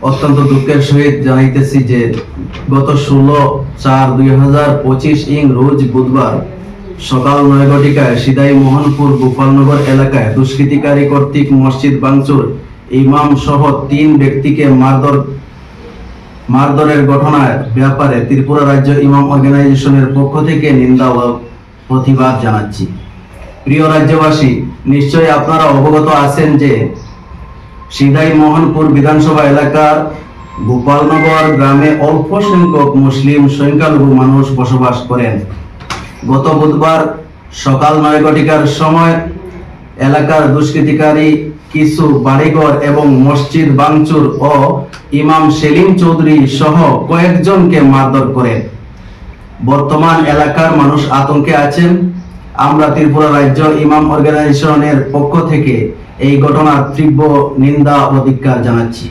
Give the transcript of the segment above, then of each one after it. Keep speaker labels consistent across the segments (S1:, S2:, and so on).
S1: অত্যন্ত দুঃখের সহিত জানাইতেছি যে গত 16/4/2025 রোজ বুধবার সকাল 9 ঘটিকায় সিদাই মোহনপুর গোপালনগর এলাকায় দুষ্কৃতিকারী কর্তৃক মসজিদ ভাঙচুর, ইমাম সহ 3 ব্যক্তিকে মারধরের ঘটনার ব্যাপারে ত্রিপুরা রাজ্য ইমাম অর্গানাইজেশনের পক্ষ থেকে নিন্দা ও প্রতিবাদ জানাচ্ছি। প্রিয় রাজ্যবাসী, নিশ্চয়ই আপনারা অবগত আছেন যে সিদাই মোহনপুর বিধানসভা এলাকার গোপালনগর গ্রামে অল্প সংখ্যক মুসলিম সংখ্যালঘু মানুষ বসবাস করেন। গত বুধবার সকাল 9 ঘটিকার সময় এলাকার দুষ্কৃতিকারী কিছু বাড়িঘর এবং মসজিদ ভাঙচুর ও ইমাম সেলিম চৌধুরী সহ কয়েকজনকে মারধর করে। বর্তমান এলাকার মানুষ আতঙ্কে আছেন। আমরা ত্রিপুরা রাজ্য ইমাম অর্গানাইজেশনের পক্ষ থেকে এই ঘটনার তীব্র নিন্দা ও ধিক্কার জানাচ্ছি।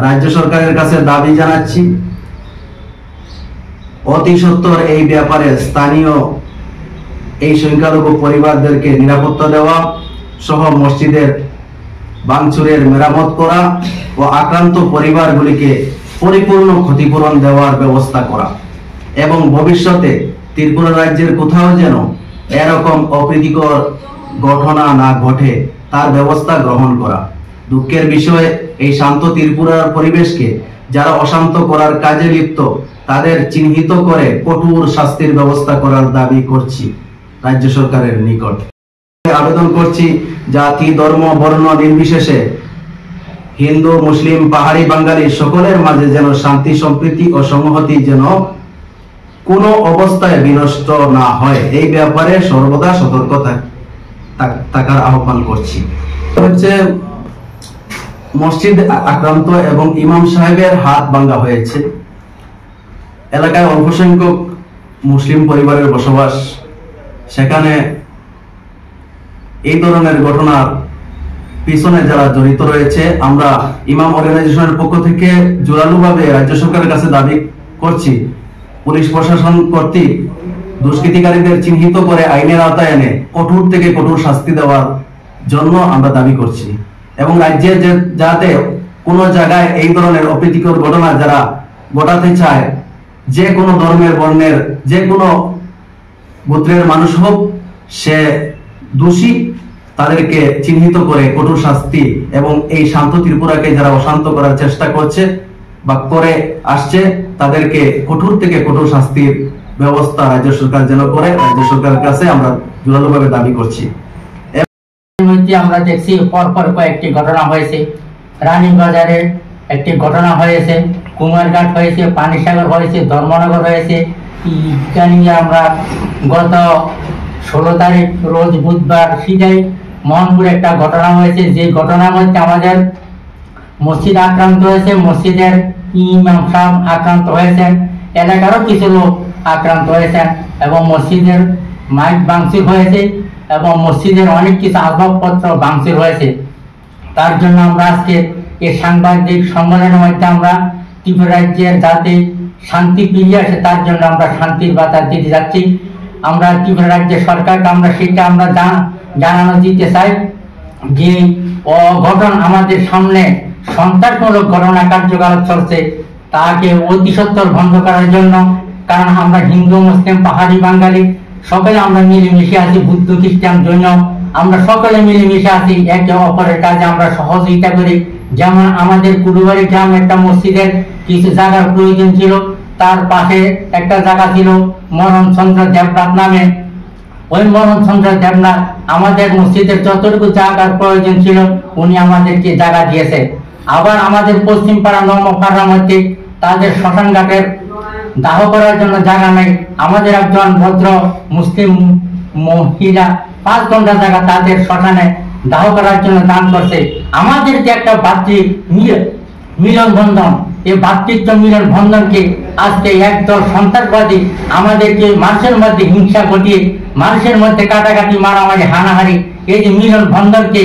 S1: রাজ্য সরকারের কাছে দাবি জানাচ্ছি অতি সত্বর এই ব্যাপারে স্থানীয় এই সংখ্যালঘু পরিবারদেরকে নিরাপত্তা দেওয়া সহ মসজিদের ভাঙচুরের মেরামত করা ও আক্রান্ত পরিবারগুলিকে পরিপূর্ণ ক্ষতিপূরণ দেওয়ার ব্যবস্থা করা এবং ভবিষ্যতে ত্রিপুরা রাজ্যের কোথাও যেন এরকম অপ্রীতিকর ঘটনা না ঘটে তার ব্যবস্থা গ্রহণ করা। দুঃখের বিষয়, এই শান্ত ত্রিপুরার পরিবেশকে যারা অশান্ত করার কাজে লিপ্ত তাদের চিহ্নিত করে কঠোর শাস্তির ব্যবস্থা করার দাবি করছি রাজ্য সরকারের নিকট। আবেদন করছি জাতি, ধর্ম, বর্ণ নির্বিশেষে হিন্দু, মুসলিম, পাহাড়ি, বাঙালি সকলের মাঝে যেন শান্তি, সম্প্রীতি ও সংহতি যেন কোনো অবস্থায় বিনষ্ট না হয়, এই ব্যাপারে সর্বদা সতর্ক থাকার আহ্বান করছি। হচ্ছে মসজিদ আক্রান্ত এবং ইমাম সাহেবের হাত ভাঙা হয়েছে। এলাকায় অল্প সংখ্যক মুসলিম পরিবারের বসবাস, সেখানে এই ধরনের ঘটনার পিছনে যারা জড়িত রয়েছে, আমরা ইমাম অর্গানাইজেশনের পক্ষ থেকে জোরালোভাবে রাজ্য সরকারের কাছে দাবি করছি পুলিশ প্রশাসন কর্তৃক দুষ্কৃতিকারীদের চিহ্নিত করে আইনের আওতায় এনে কঠোর থেকে কঠোর শাস্তি দেওয়ার জন্য আমরা দাবি করছি এবং রাজ্যে যাতে কোনো জায়গায় এই ধরনের অপ্রীতিকর ঘটনা যারা ঘটাতে চায়, যে কোনো ধর্মের, বর্ণের, যে কোনো গোত্রের মানুষ হোক, সে দোষী, তাদেরকে চিহ্নিত করে কঠোর শাস্তি এবং এই শান্ত ত্রিপুরাকে যারা অশান্ত করার চেষ্টা করছে বা করে আসছে তাদেরকে কঠোর থেকে কঠোর শাস্তির ব্যবস্থা রাজ্য সরকার যেন করে, রাজ্য সরকারের কাছে আমরা জোরালোভাবে দাবি করছি।
S2: আমরা দেখছি পরপর কয়েকটি ঘটনা হয়েছে। রানীবাজারে একটি ঘটনা হয়েছে, কুমারঘাট হয়েছে, পানিসাগর হয়েছে, ধর্মনগর হয়েছে। আমরা গত 16 তারিখ রোজ বুধবার সিদাই মোহনপুরে একটা ঘটনা হয়েছে, যে ঘটনার মধ্যে আমাদের মসজিদ আক্রান্ত হয়েছে, মসজিদের ইমাম সাহেব আক্রান্ত হয়েছেন, এলাকারও কিছু লোক আক্রান্ত হয়েছেন এবং মসজিদের মাইক ভাঙচুর হয়েছে এবং মসজিদের অনেক কিছু আসবাবপত্র ভাঙচুর হয়েছে। তার জন্য আমরা আজকে এই সাংবাদিক সম্মেলনের মধ্যে আমরা ত্রিপুরা রাজ্যের যাতে শান্তি ফিরিয়ে আসে তার জন্য আমরা শান্তির বার্তা দিতে যাচ্ছি। আমরা ত্রিপুরা রাজ্যের সরকারকে আমরা সেটা আমরা জানানো দিতে চাই যে অঘটন আমাদের সামনে সন্ত্রাসমূলক ঘটনা কার্যকলাপ চলছে, তাকে অতি সত্বর বন্ধ করার জন্য। কারণ আমরা হিন্দু, মুসলিম, পাহাড়ি, বাঙালি সকলে আমরা মিলেমিশে আছি, বুদ্ধ, খ্রিস্টান, জৈন, আমরা সকলে মিলেমিশে আছি, একে অপরের কাজে আমরা সহযোগিতা করি। যেমন আমাদের কুড়ুবাড়ি গ্রাম একটা মসজিদের কিছু জায়গার প্রয়োজন ছিল, তার পাশে একটা জায়গা ছিল মরণচন্দ্র দেবনাথ নামে। ওই মরণচন্দ্র দেবনাথ আমাদের মসজিদের যতটুকু জায়গার প্রয়োজন ছিল উনি আমাদেরকে জায়গা দিয়েছে। আবার আমাদের পশ্চিম পাড়া নমপাড়ার মধ্যে তাদের শ্মশান ঘাটের দাহ করার জন্য জায়গা নেই। আমাদের একজন ভদ্র মুসলিম মহিলা 5 ঘন্টা জায়গা তাদের শ্মশানে দাহ করার জন্য দান করছে। আমাদের যে একটা ভাতৃ মিলন বন্ধন, এই ভাতৃত্ব মিলন বন্ধনকে আজকে একদল সন্ত্রাসবাদী আমাদেরকে মানুষের মধ্যে হিংসা ঘটিয়ে, মানুষের মধ্যে কাটাকাটি, মারামারি, হানাহারি, এই যে মিলন বন্ধনকে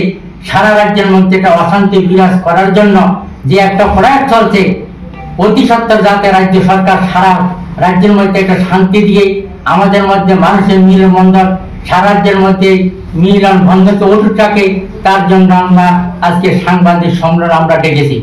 S2: সারা রাজ্যের মধ্যে একটা অশান্তি বিরাজ করার জন্য যে একটা প্রয়াস চলছে, অতি সত্বর যাতে রাজ্য সরকার সারা রাজ্যের মধ্যে একটা শান্তি দিয়ে আমাদের মধ্যে মানুষের মিলন বন্ধন সারাজ্যের মধ্যে মিলন বন্ধুত্ব অটুট থাকে, তার জন্য আমরা আজকে সাংবাদিক সম্মেলন আমরা ডেকেছি।